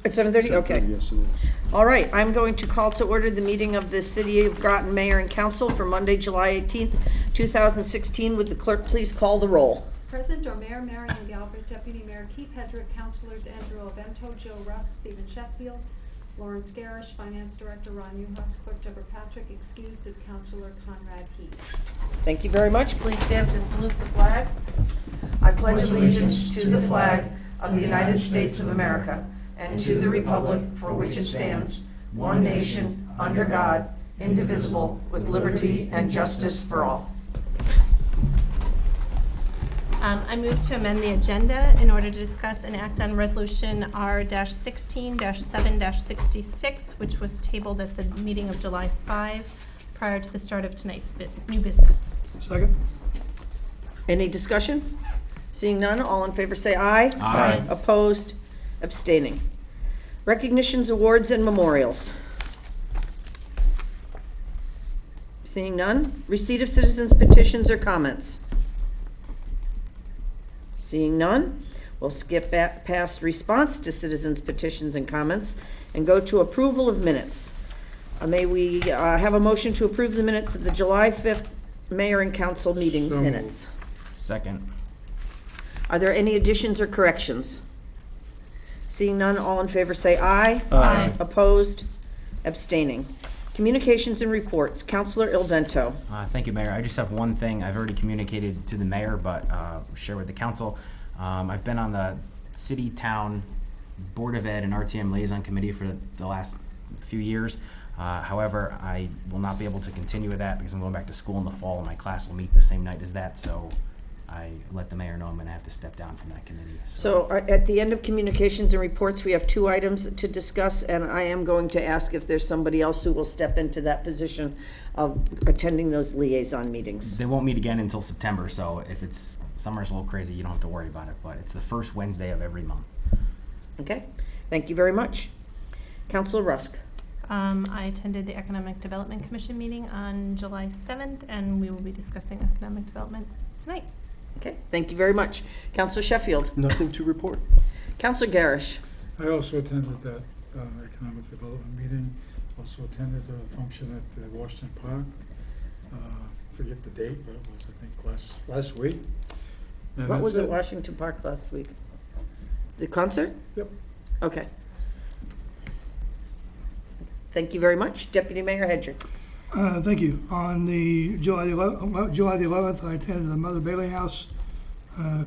At 7:30? Okay. Yes, it is. All right, I'm going to call to order the meeting of the City of Groton Mayor and Council for Monday, July 18th, 2016. Would the clerk please call the roll? Present are Mayor Marion Galbraith, Deputy Mayor Keith Hedrick, Councilors Andrew Ovento, Joe Russ, Stephen Sheffield, Lawrence Garish, Finance Director Ron Newhouse, Clerk Deborah Patrick, excused is Councilor Conrad Heat. Thank you very much. Please stand to salute the flag. I pledge allegiance to the flag of the United States of America and to the republic for which it stands, one nation, under God, indivisible, with liberty and justice for all. I move to amend the agenda in order to discuss and act on Resolution R-16-7-66, which was tabled at the meeting of July 5 prior to the start of tonight's new business. Second? Any discussion? Seeing none, all in favor say aye. Aye. Opposed? Abstaining. Recognitions, awards, and memorials. Seeing none. Receipt of citizens' petitions or comments. Seeing none, we'll skip back past response to citizens' petitions and comments and go to approval of minutes. May we have a motion to approve the minutes of the July 5th Mayor and Council meeting So minutes? Second. Are there any additions or corrections? Seeing none, all in favor say aye. Aye. Opposed? Abstaining. Communications and reports. Councilor Ilvento. Thank you, Mayor. I just have one thing I've already communicated to the mayor, but share with the council. I've been on the City Town Board of Ed and RTM Liaison Committee for the last few years. However, I will not be able to continue with that because I'm going back to school in the fall and my class will meet the same night as that. So I let the mayor know I'm going to have to step down from that committee. So at the end of communications and reports, we have 2 items to discuss, and I am going to ask if there's somebody else who will step into that position of attending those liaison meetings. They won't meet again until September, so if it's summer's a little crazy, you don't have to worry about it, but it's the first Wednesday of every month. Okay, thank you very much. Councilor Rusk. I attended the Economic Development Commission meeting on July 7th, and we will be discussing economic development tonight. Okay, thank you very much. Councilor Sheffield. Nothing to report. Councilor Garish. I also attended that economic development meeting, also attended a function at Washington Park. Forget the date, but it was, I think, last week. And What that's was at Washington Park last week? The concert? Yep. Okay. Thank you very much. Deputy Mayor Hedrick. Thank you. On the July the 11th, I attended the Mother Bailey House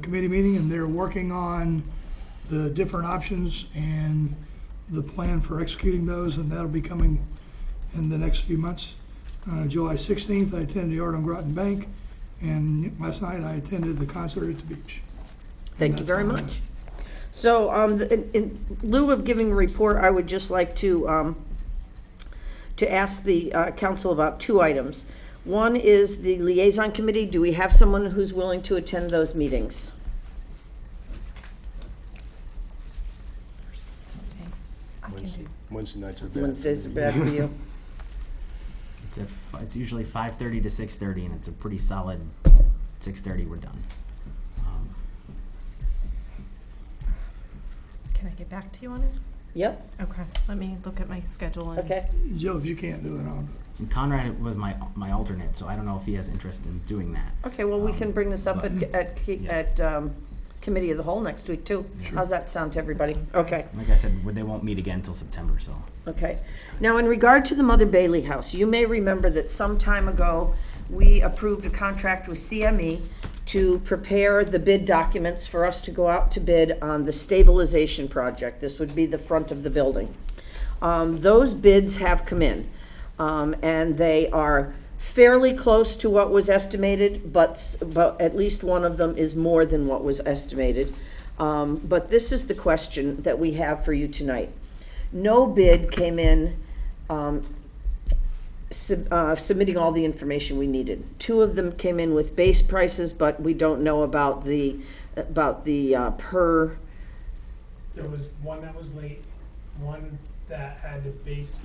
committee meeting, and they're working on the different options and the plan for executing those, and that'll be coming in the next few months. July 16th, I attended the Art on Groton Bank, and last night I attended the concert at the beach. Thank you very much. So in lieu of giving a report, I would just like to ask the council about 2 items. One is the liaison committee. Do we have someone who's willing to attend those meetings? Wednesday nights are bad. Wednesdays are bad for you. It's usually 5:30 to 6:30, and it's a pretty solid 6:30 we're done. Can I get back to you on it? Yep, Okay, let me look at my schedule. And okay. Joe, if you can't do it, I'll do And Conrad was my alternate, so I don't know if he has interest in doing that. Okay, well, we can bring this up but- at Committee of the Whole next week, too. Sure. How's that sound to everybody? That sounds good. Okay. Like I said, they won't meet again until September, so. Okay. Now, in regard to the Mother Bailey House, you may remember that some time ago, we approved a contract with CME to prepare the bid documents for us to go out to bid on the stabilization project. This would be the front of the building. Those bids have come in, and they are fairly close to what was estimated, but at least one of them is more than what was estimated. But this is the question that we have for you tonight. No bid came in submitting all the information we needed. 2 of them came in with base prices, but we don't know about the per. There was one that was late, one that had the base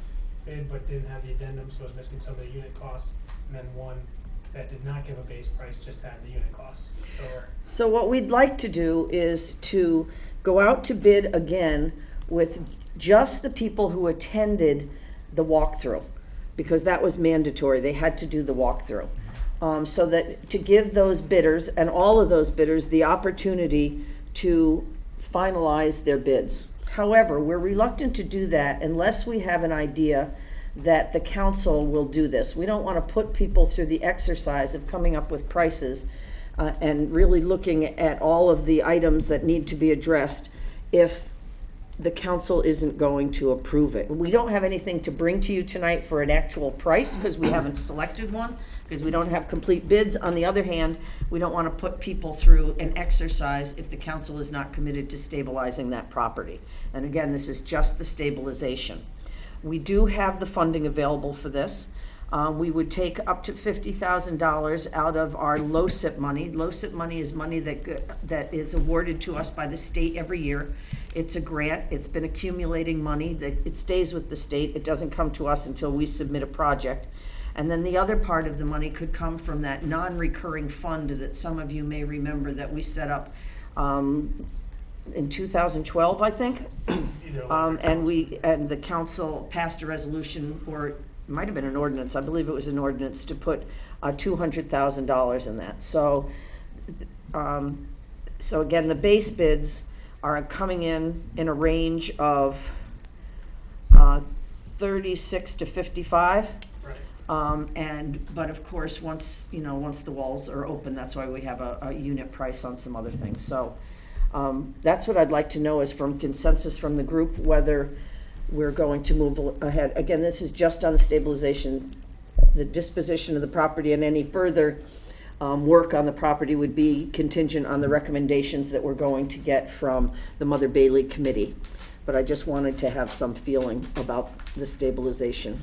bid but didn't have the addendum, so it was missing some of the unit costs, and then one that did not give a base price, just had the unit costs. So what we'd like to do is to go out to bid again with just the people who attended the walkthrough, because that was mandatory. They had to do the walkthrough. So that to give those bidders, and all of those bidders, the opportunity to finalize their bids. However, we're reluctant to do that unless we have an idea that the council will do this. We don't want to put people through the exercise of coming up with prices and really looking at all of the items that need to be addressed if the council isn't going to approve it. We don't have anything to bring to you tonight for an actual price because we haven't selected one, because we don't have complete bids. On the other hand, we don't want to put people through an exercise if the council is not committed to stabilizing that property. And again, this is just the stabilization. We do have the funding available for this. We would take up to $50,000 out of our LoCIP money. LoCIP money is money that is awarded to us by the state every year. It's a grant. It's been accumulating money. That it stays with the state. It doesn't come to us until we submit a project. And then the other part of the money could come from that non-recurring fund that some of you may remember that we set up in 2012, I think. And the council passed a resolution, or it might have been an ordinance, I believe it was an ordinance, to put $200,000 in that. So again, the base bids are coming in a range of 36 to 55. But of course, once the walls are open, that's why we have a unit price on some other things. So that's what I'd like to know, is from consensus from the group, whether we're going to move ahead. Again, this is just on the stabilization. The disposition of the property and any further work on the property would be contingent on the recommendations that we're going to get from the Mother Bailey Committee. But I just wanted to have some feeling about the stabilization.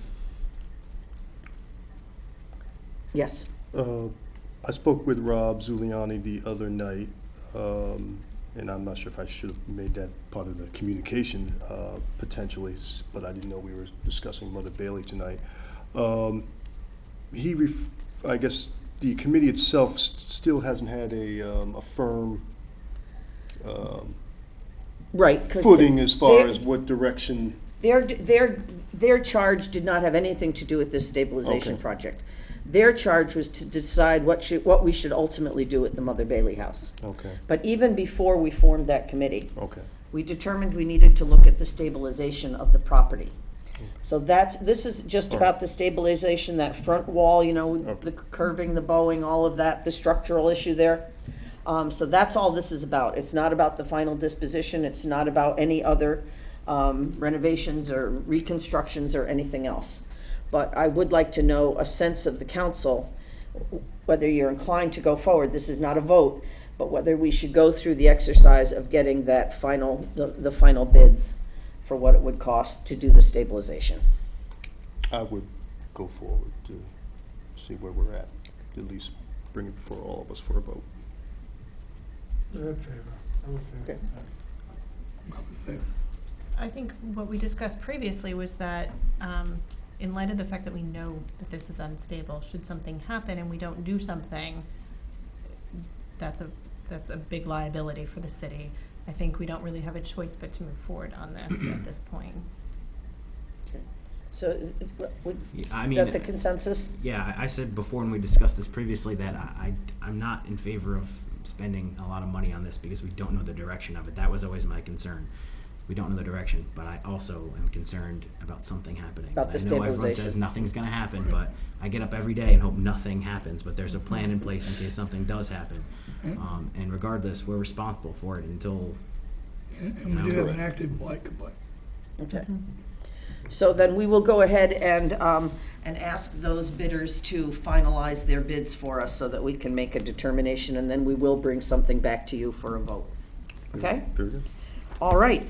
Yes. I spoke with Rob Zuliani the other night, and I'm not sure if I should have made that part of the communication potentially, but I didn't know we were discussing Mother Bailey tonight. I guess the committee itself still hasn't had a firm right, footing as far as what direction. Their charge did not have anything to do with this stabilization project. Their charge was to decide what we should ultimately do with the Mother Bailey house. Okay. But even before we formed that committee, Okay. we determined we needed to look at the stabilization of the property. So this is just about the stabilization, that front wall, the curving, the bowing, all of that, the structural issue there. So that's all this is about. It's not about the final disposition. It's not about any other renovations or reconstructions or anything else. But I would like to know a sense of the council, whether you're inclined to go forward. This is not a vote, but whether we should go through the exercise of getting that the final bids for what it would cost to do the stabilization. I would go forward to see where we're at least bring it before all of us for a vote. You're in favor. I would favor Okay. that. I'm in favor. I think what we discussed previously was that in light of the fact that we know that this is unstable, should something happen and we don't do something, that's a big liability for the city. I think we don't really have a choice but to move forward on this at this point. So I is mean, that the consensus? Yeah, I said before when we discussed this previously that I'm not in favor of spending a lot of money on this because we don't know the direction of it. That was always my concern. We don't know the direction, but I also am concerned about something happening. About the I know everyone stabilization. says nothing's going to happen, but I get up every day and hope nothing happens, but there's a plan in place in case something does happen. And regardless, we're responsible for it until... And we do have an active blight complaint. Okay. So then we will go ahead and ask those bidders to finalize their bids for us so that we can make a determination, and then we will bring something back to you for a vote. Okay? Very good. All right.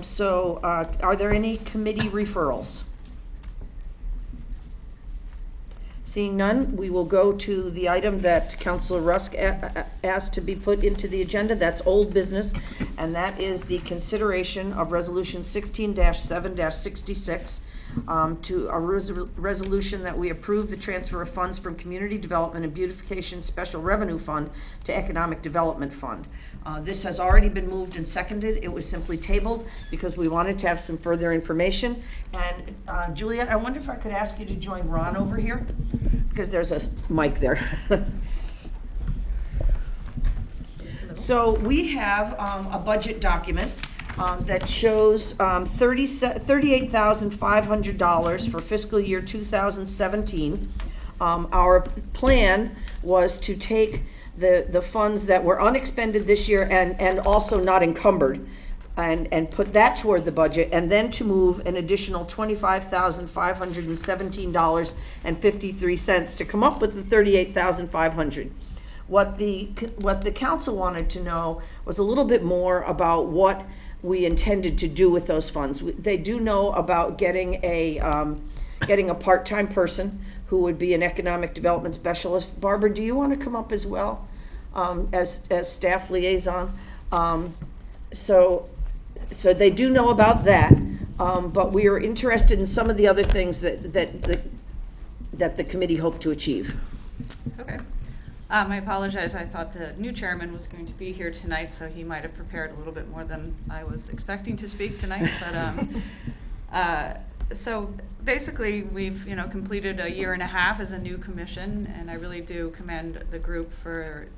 So are there any committee referrals? Seeing none, we will go to the item that Councilor Rusk asked to be put into the agenda. That's old business, and that is the consideration of Resolution 16-7-66 to a resolution that we approve the transfer of funds from Community Development and Beautification Special Revenue Fund to Economic Development Fund. This has already been moved and seconded. It was simply tabled because we wanted to have some further information. And Julia, I wonder if I could ask you to join Ron over here, because there's a mic there. So we have a budget document that shows $38,500 for fiscal year 2017. Our plan was to take the funds that were unexpended this year and also not encumbered, and put that toward the budget, and then to move an additional $25,517.53 to come up with the $38,500. What the council wanted to know was a little bit more about what we intended to do with those funds. They do know about getting a part-time person who would be an economic development specialist. Barbara, do you want to come up as well, as staff liaison? So they do know about that, but we are interested in some of the other things that the committee hoped to achieve. Okay. I apologize. I thought the new chairman was going to be here tonight, so he might have prepared a little bit more than I was expecting to speak tonight. But so basically, we've completed a year and a half as a new commission, and I really do commend the group for,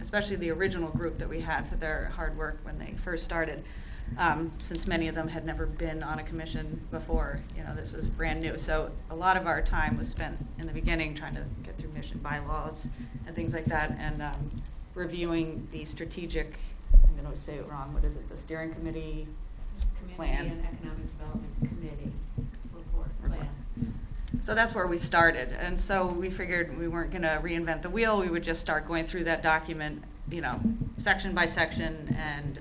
especially the original group that we had, for their hard work when they first started. Since many of them had never been on a commission before, this was brand new. So a lot of our time was spent in the beginning trying to get through mission bylaws and things like that, and reviewing the strategic, I'm going to say it wrong, what is it, the steering committee plan? Community and Economic Development Committee's report plan. So that's where we started, and so we figured we weren't going to reinvent the wheel. We would just start going through that document, section by section, and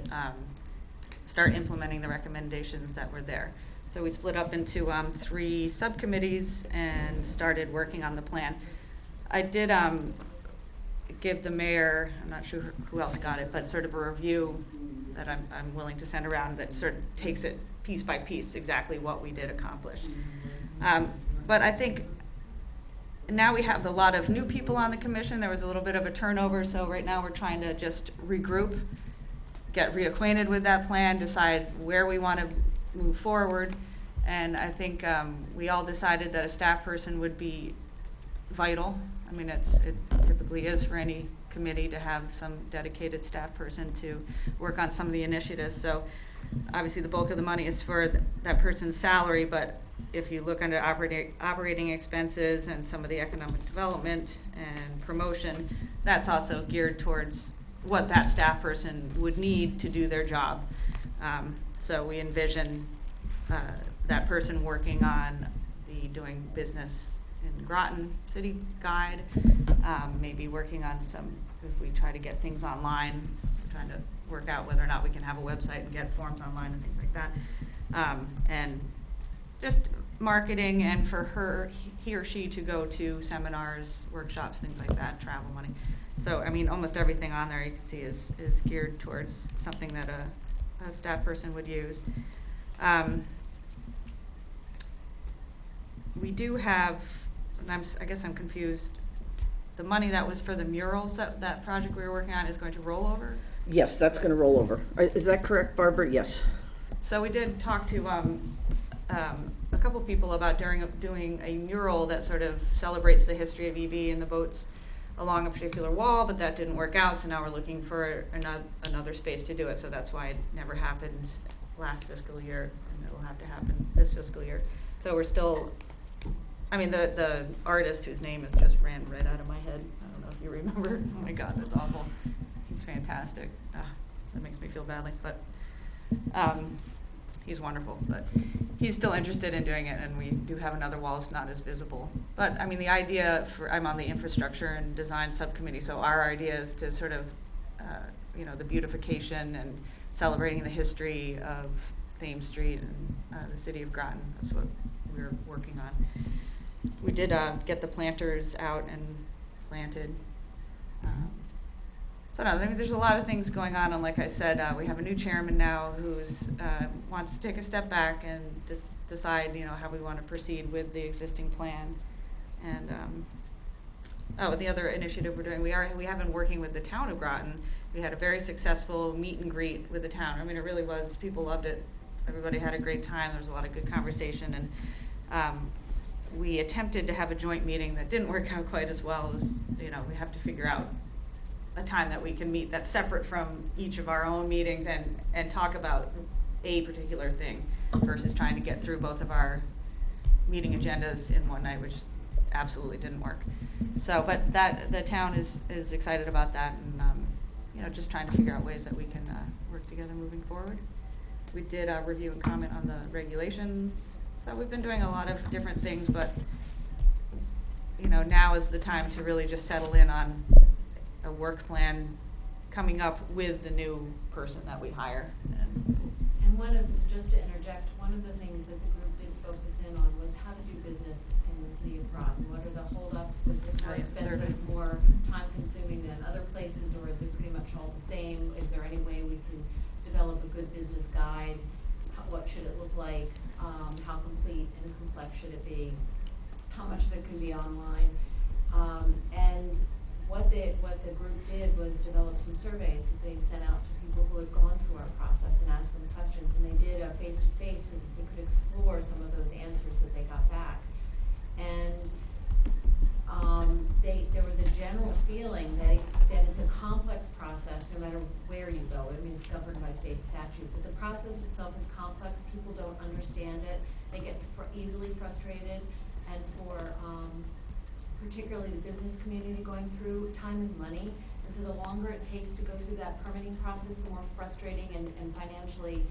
start implementing the recommendations that were there. So we split up into 3 subcommittees and started working on the plan. I did give the mayor, I'm not sure who else got it, but sort of a review that I'm willing to send around that sort of takes it piece by piece exactly what we did accomplish. But I think now we have a lot of new people on the commission. There was a little bit of a turnover, so right now we're trying to just regroup, get reacquainted with that plan, decide where we want to move forward. And I think we all decided that a staff person would be vital. I mean, it typically is for any committee to have some dedicated staff person to work on some of the initiatives. So obviously the bulk of the money is for that person's salary, but if you look under operating expenses and some of the economic development and promotion, that's also geared towards what that staff person would need to do their job. So we envision that person working on the doing business in Groton City Guide, maybe working on some, if we try to get things online, we're trying to work out whether or not we can have a website and get forms online and things like that. And just marketing, and for he or she to go to seminars, workshops, things like that, travel money. So, I mean, almost everything on there you can see is geared towards something that a staff person would use. We do have, and I guess I'm confused, the money that was for the murals, that project we were working on is going to roll over? Yes, that's going to roll over. Is that correct, Barbara? Yes. So we did talk to a couple people about doing a mural that sort of celebrates the history of EB and the boats along a particular wall, but that didn't work out, so now we're looking for another space to do it. So that's why it never happened last fiscal year, and it will have to happen this fiscal year. So we're still, I mean, the artist whose name is just ran right out of my head, I don't know if you remember. Oh my God, that's awful. He's fantastic. That makes me feel badly, but he's wonderful. But he's still interested in doing it, and we do have another wall. It's not as visible. But I mean, the idea I'm on the infrastructure and design subcommittee, so our idea is to sort of, the beautification and celebrating the history of Thames Street and the city of Groton. That's what we're working on. We did get the planters out and planted. So no, I mean, there's a lot of things going on, and like I said, we have a new chairman now who's wants to take a step back and just decide, how we want to proceed with the existing plan. And Oh, the other initiative we're doing, we have been working with the town of Groton. We had a very successful meet and greet with the town. I mean, it really was, people loved it. Everybody had a great time. There was a lot of good conversation, and we attempted to have a joint meeting that didn't work out quite as well. It was, you know, we have to figure out a time that we can meet that's separate from each of our own meetings and talk about a particular thing versus trying to get through both of our meeting agendas in one night, which absolutely didn't work. So, but the town is excited about that, and you know, just trying to figure out ways that we can work together moving forward. We did review and comment on the regulations. So we've been doing a lot of different things, but you know, now is the time to really just settle in on a work plan coming up with the new person that we hire. And just to interject, one of the things that the group did focus in on was how to do business in the city of Groton. What are the holdups? Was it more Oh, yeah, expensive, survey. more time consuming than other places, or is it pretty much all the same? Is there any way we can develop a good business guide? What should it look like? How complete and complex should it be? How much of it can be online? And what the group did was develop some surveys that they sent out to people who had gone through our process and asked them questions, and they did a face-to-face so that they could explore some of those answers that they got back. And there was a general feeling that it's a complex process no matter where you go. I mean, it's governed by state statute, but the process itself is complex. People don't understand it. They get easily frustrated, and for particularly the business community going through, time is money. And so the longer it takes to go through that permitting process, the more frustrating and financially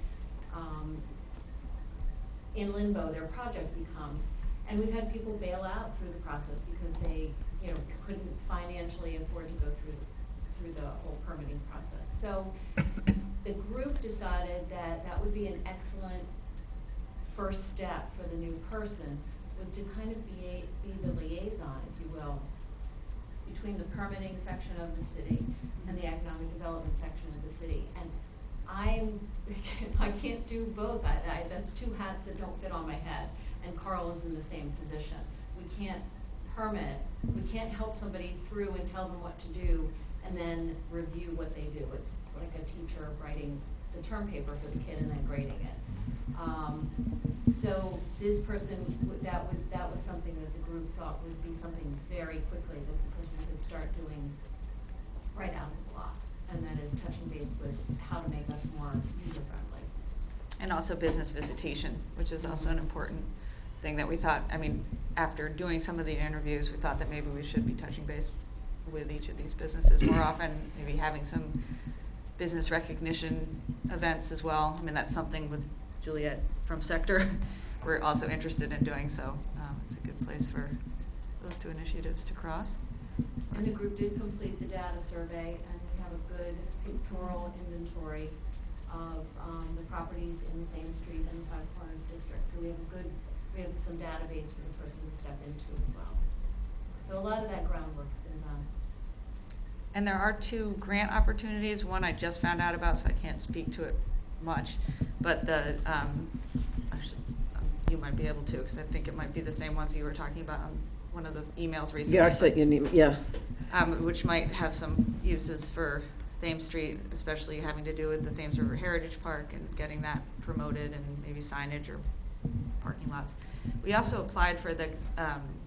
in limbo their project becomes. And we've had people bail out through the process because they, you know, couldn't financially afford to go through the whole permitting process. So the group decided that that would be an excellent first step for the new person, was to kind of be the liaison, if you will, between the permitting section of the city and the economic development section of the city. And I can't do both. That's two hats that don't fit on my head. And Carl is in the same position. We can't permit, we can't help somebody through and tell them what to do and then review what they do. It's like a teacher writing the term paper for the kid and then grading it. So this person, that was something that the group thought would be something very quickly that the person could start doing right out of the block. And that is touching base with how to make us more user-friendly. And also business visitation, which is also an important thing that we thought, I mean, after doing some of the interviews, we thought that maybe we should be touching base with each of these businesses more often, maybe having some business recognition events as well. I mean, that's something with Juliet from Sector we're also interested in doing, so it's a good place for those two initiatives to cross. And the group did complete the data survey, and we have a good pictorial inventory of the properties in the Thames Street and the Five Corners district. So we have some database for the person to step into as well. So a lot of that groundwork's been done. And there are 2 grant opportunities. One I just found out about, so I can't speak to it much. But the actually, you might be able to, because I think it might be the same ones you were talking about on one of the emails recently. Yeah, I sent you an email, yeah. Which might have some uses for Thames Street, especially having to do with the Thames River Heritage Park and getting that promoted and maybe signage or parking lots. We also applied for the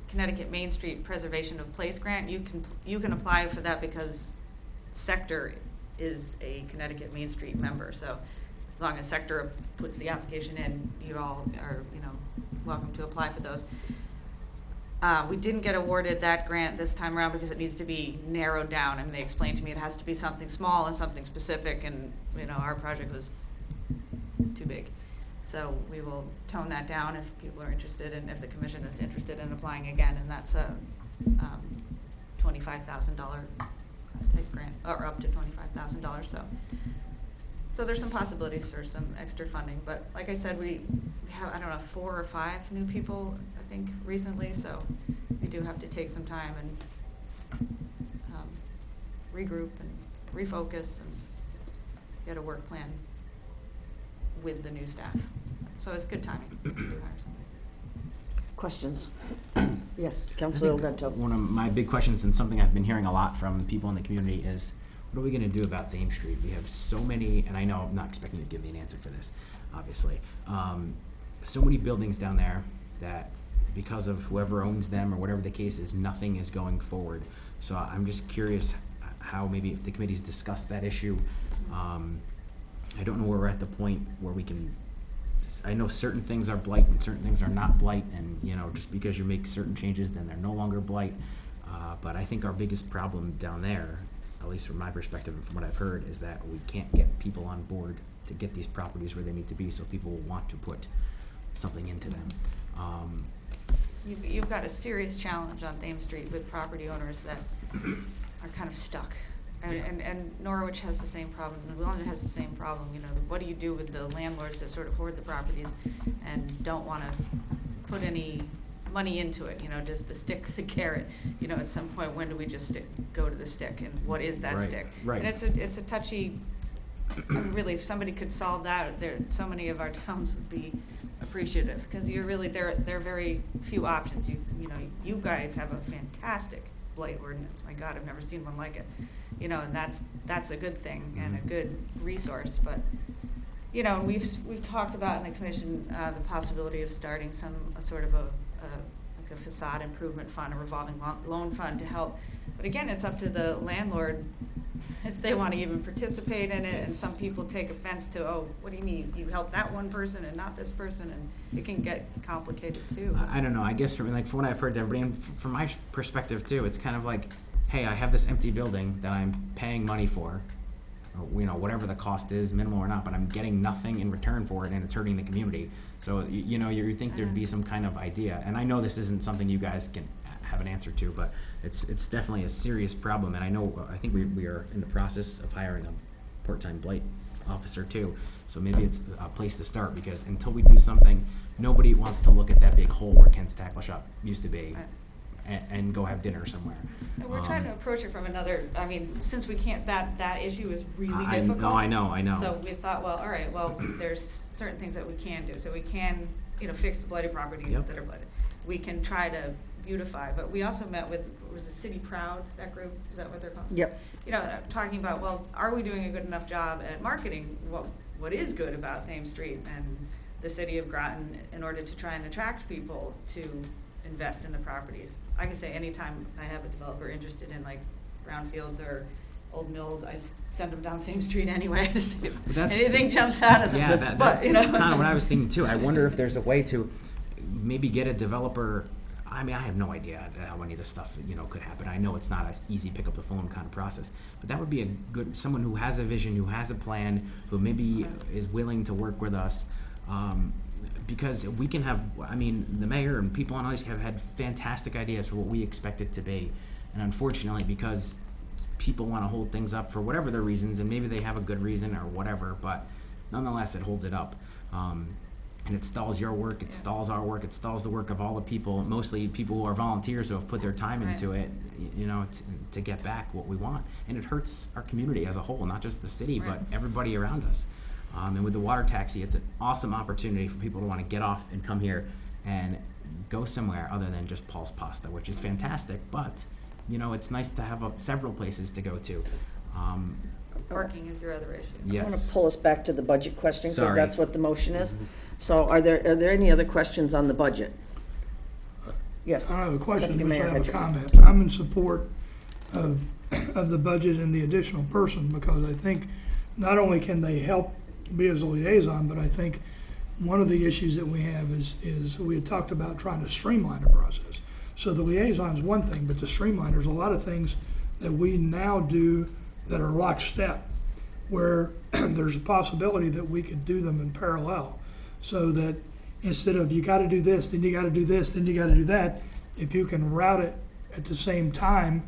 Connecticut Main Street Preservation of Place grant. You can apply for that because Sector is a Connecticut Main Street member. So as long as Sector puts the application in, you all are, you know, welcome to apply for those. We didn't get awarded that grant this time around because it needs to be narrowed down. I mean, they explained to me it has to be something small and something specific, and you know, our project was too big. So we will tone that down if people are interested, and if the commission is interested in applying again, and that's a $25,000 type grant, or up to $25,000. So there's some possibilities for some extra funding, but like I said, we have, I don't know, 4 or 5 new people, I think, recently, so we do have to take some time and regroup and refocus and get a work plan with the new staff. So it's good timing to hire somebody. Questions? Yes, I Councilor think Vento. one of my big questions, and something I've been hearing a lot from people in the community, is what are we gonna do about Thames Street? We have so many, and I know I'm not expecting you to give me an answer for this, obviously. So many buildings down there that, because of whoever owns them or whatever the case is, nothing is going forward. So I'm just curious how maybe if the committee's discussed that issue. I don't know where we're at the point where we can, I know certain things are blight and certain things are not blight, and you know, just because you make certain changes, then they're no longer blight. But I think our biggest problem down there, at least from my perspective and from what I've heard, is that we can't get people on board to get these properties where they need to be, so people will want to put something into them. You've got a serious challenge on Thames Street with property owners that are kind of stuck. And Norwich has the same problem, and London has the same problem, you know, what do you do with the landlords that sort of hoard the properties and don't wanna put any money into it, you know, does the stick, the carrot, you know, at some point, when do we just go to the stick, and what is that Right, stick? right. And it's a touchy, really, if somebody could solve that, so many of our towns would be appreciative, because you're really, there are very few options. You know, you guys have a fantastic blight ordinance. My God, I've never seen one like it. You know, and that's a good thing and a good resource. But you know, we've talked about in the commission the possibility of starting a sort of like a facade improvement fund, a revolving loan fund to help. But again, it's up to the landlord if they want to even participate in it, and some people take offense to, oh, what do you need? You help that one person and not this person, and it can get complicated too. I don't know, I guess from what I've heard to everybody, and from my perspective too, it's kind of like, hey, I have this empty building that I'm paying money for, or, you know, whatever the cost is, minimal or not, but I'm getting nothing in return for it, and it's hurting the community. So, you know, you think there'd be some kind of idea, and I know this isn't something you guys can have an answer to, but it's definitely a serious problem, and I think we are in the process of hiring a part-time blight officer too, so maybe it's a place to start, because until we do something, nobody wants to look at that big hole where Ken's Tackle Shop used to be and go have dinner somewhere. And we're trying to approach it from another, I mean, since we can't, that issue is really difficult. No, I know. So we thought, well, all right, well, there's certain things that we can do. So we can, you know, fix the blighted properties that are blighted. We can try to beautify, but we also met with, was the City Proud, that group, is that what they're called? Yep. You know, talking about, well, are we doing a good enough job at marketing what is good about Thames Street and the city of Groton in order to try and attract people to invest in the properties? I can say anytime I have a developer interested in like brownfields or old mills, I just send them down Thames Street anyway to see if anything jumps out of them. Yeah, that's you know. kind of what I was thinking too. I wonder if there's a way to maybe get a developer. I mean, I have no idea how any of this stuff, you know, could happen. I know it's not an easy pick up the phone kind of process, but that would be a good, someone who has a vision, who has a plan, who maybe is willing to work with us. Because we can have, I mean, the mayor and people on others have had fantastic ideas for what we expect it to be. And unfortunately, because people want to hold things up for whatever their reasons, and maybe they have a good reason or whatever, but nonetheless, it holds it up. And it stalls your work, it stalls our work, it stalls the work of all the people, mostly people who are volunteers who have put their time into it, you know, to get back what we want. And it hurts our community as a whole, not just the city, but everybody around us. And with the water taxi, it's an awesome opportunity for people to want to get off and come here and go somewhere other than just Paul's Pasta, which is fantastic, but, you know, it's nice to have several places to go to. Parking is your other issue. Yes. I want to pull us back to the budget question, because Sorry. that's what the motion is. So are there any other questions on the budget? Yes. I don't have a question, Deputy but I Mayor have a Hedrick. comment. I'm in support of the budget and the additional person, because I think not only can they help be as a liaison, but I think one of the issues that we have is we had talked about trying to streamline the process. So the liaison's one thing, but to streamline, there's a lot of things that we now do that are lockstep, where there's a possibility that we could do them in parallel, so that instead of you got to do this, then you got to do this, then you got to do that, if you can route it at the same time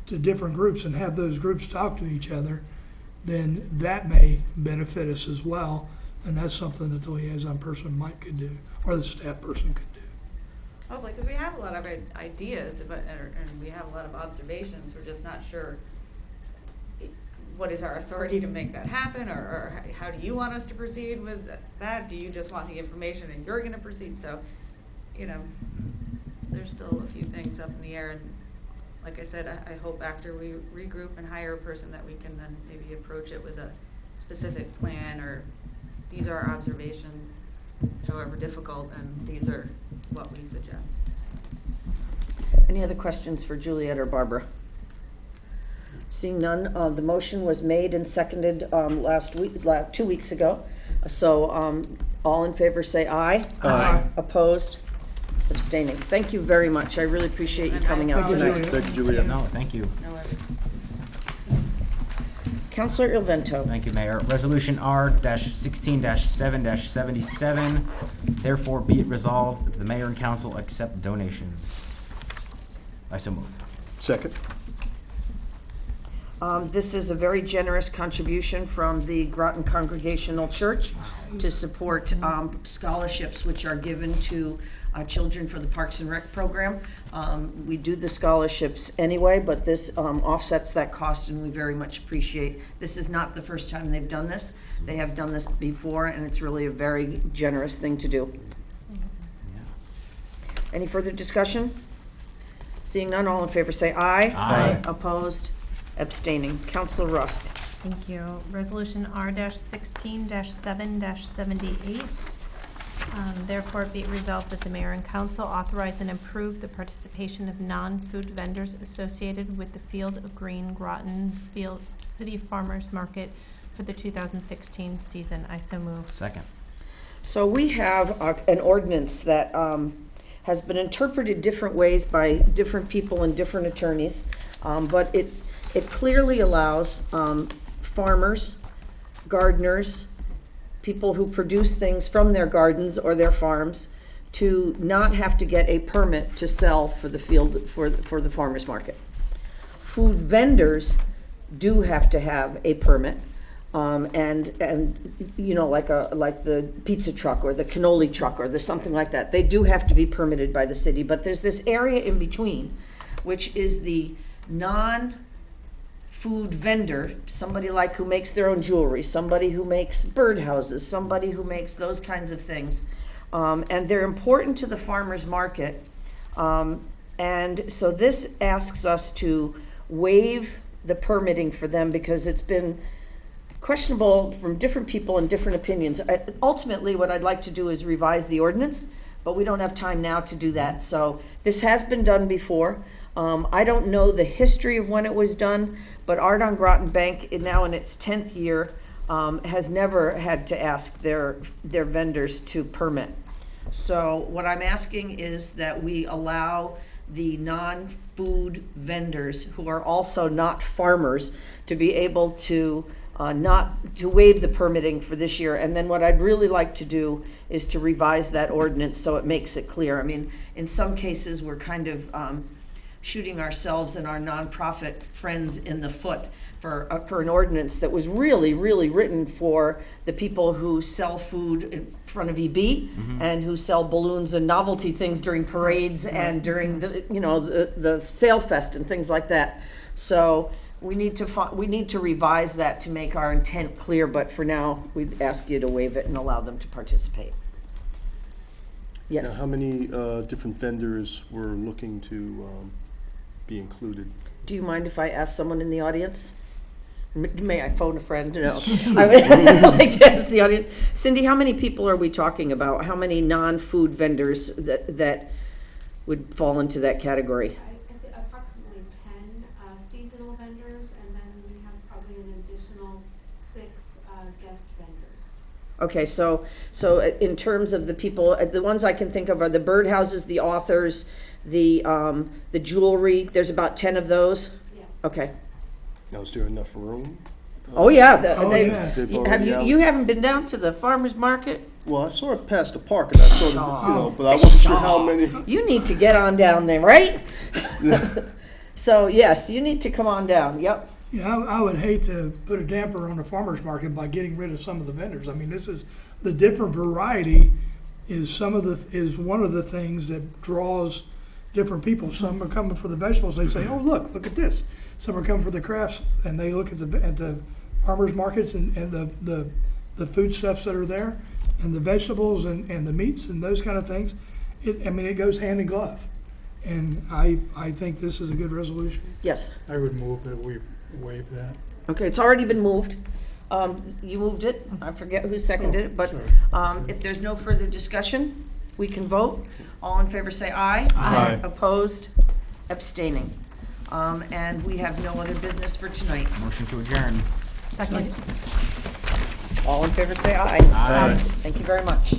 to different groups and have those groups talk to each other, then that may benefit us as well. And that's something that the liaison person could do, or the staff person could do. Hopefully, because we have a lot of ideas, and we have a lot of observations. We're just not sure what is our authority to make that happen, or how do you want us to proceed with that? Do you just want the information and you're going to proceed? So, you know, there's still a few things up in the air, and like I said, I hope after we regroup and hire a person that we can then maybe approach it with a specific plan, or these are our observations, however difficult, and these are what we suggest. Any other questions for Juliet or Barbara? Seeing none, the motion was made and seconded 2 weeks ago. So all in favor say aye. Aye. Opposed? Abstaining. Thank you very much. I really appreciate you And I coming out Thank you, tonight. Juliet. Thank you, Juliet. No, thank you. No worries. Counselor Ilvento. Thank you, Mayor. Resolution R-16-7-77, therefore be it resolved that the mayor and council accept donations. I so move. Second? This is a very generous contribution from the Groton Congregational Church to support scholarships which are given to children for the Parks and Rec program. We do the scholarships anyway, but this offsets that cost, and we very much appreciate. This is not the first time they've done this. They have done this before, and it's really a very generous thing to do. Any further discussion? Seeing none, all in favor say aye. Aye. Opposed? Abstaining. Counselor Rusk. Thank you. Resolution R-16-7-78. Therefore, be it resolved that the mayor and council authorize and approve the participation of non-food vendors associated with the Field of Green Groton Field City Farmers Market for the 2016 season. I so move. Second. So we have an ordinance that has been interpreted different ways by different people and different attorneys, but it clearly allows farmers, gardeners, people who produce things from their gardens or their farms to not have to get a permit to sell for the field for the farmers market. Food vendors do have to have a permit, and you know, like the pizza truck or the cannoli truck or the something like that. They do have to be permitted by the city, but there's this area in between, which is the non-food vendor, somebody like who makes their own jewelry, somebody who makes birdhouses, somebody who makes those kinds of things. And they're important to the farmer's market. And so this asks us to waive the permitting for them because it's been questionable from different people and different opinions. Ultimately, what I'd like to do is revise the ordinance, but we don't have time now to do that. So this has been done before. I don't know the history of when it was done, but Art on Groton Bank, now in its 10th year, has never had to ask their vendors to permit. So what I'm asking is that we allow the non-food vendors who are also not farmers to be able to to waive the permitting for this year. And then what I'd really like to do is to revise that ordinance so it makes it clear. I mean, in some cases, we're kind of shooting ourselves and our nonprofit friends in the foot for an ordinance that was really, really written for the people who sell food in front of EB and who sell balloons and novelty things during parades and during the, you know, the Sail Fest and things like that. So we need to revise that to make our intent clear, but for now, we'd ask you to waive it and allow them to participate. Yes. Now, how many different vendors were looking to be included? Do you mind if I ask someone in the audience? May I phone a friend? No. I would like to ask the audience. Cindy, how many people are we talking about? How many non-food vendors that would fall into that category? Approximately 10 seasonal vendors, and then we have probably an additional 6 guest vendors. Okay, so in terms of the people, the ones I can think of are the birdhouses, the authors, the jewelry. There's about 10 of those? Yes. Okay. Now, is there enough room? Oh, yeah. yeah. They've Have already you haven't been down to the farmer's market? Well, I saw it past the park, and I sort of, you know, but I wasn't sure how many. You need to get on down there, right? So, yes, you need to come on down. Yep. Yeah, I would hate to put a damper on the farmer's market by getting rid of some of the vendors. I mean, this is the different variety is one of the things that draws different people. Some are coming for the vegetables. They say, "Oh, look at this." Some are coming for the crafts, and they look at the farmers markets and the foodstuffs that are there, and the vegetables and the meats and those kind of things. I mean, it goes hand in glove. And I think this is a good resolution. Yes. I would move that we waive that. Okay, it's already been moved. You moved it. I forget who seconded it, but Sorry. if there's no further discussion, we can vote. All in favor say aye. Aye. Opposed, abstaining. And we have no other business for tonight. Motion to adjourn. Second. All in favor say aye. Aye. Thank you very much.